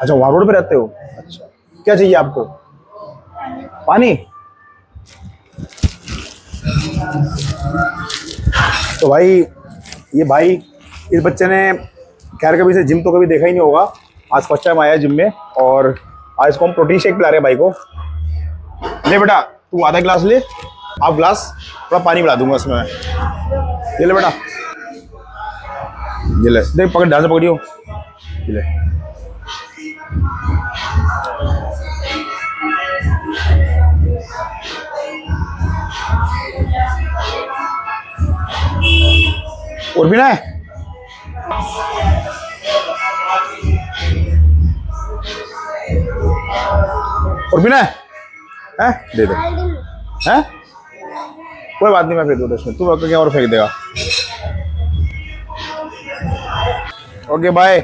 अच्छा, वहाँ रोड पे रहते हो? अच्छा, क्या चाहिए आपको? पानी? तो भाई, ये भाई, इस बच्चे ने खैर कभी से जिम तो कभी देखा ही नहीं होगा। आज फर्स्ट टाइम आया जिम में, और आज इसको हम प्रोटीन शेक पिला रहे हैं भाई को। ले बेटा, तू आधा गिलास ले, हाफ गिलास, थोड़ा पानी मिला दूंगा उसमें। ये ले बेटा, ये ले, देख पकड़, ध्यान से पकड़ियो। ये ले। और भी ना है? और भी ना है? हैं? दे दे। हैं? कोई बात नहीं, मैं फेंक दूंगा इसमें, तू क्या और फेंक देगा। Okay bye.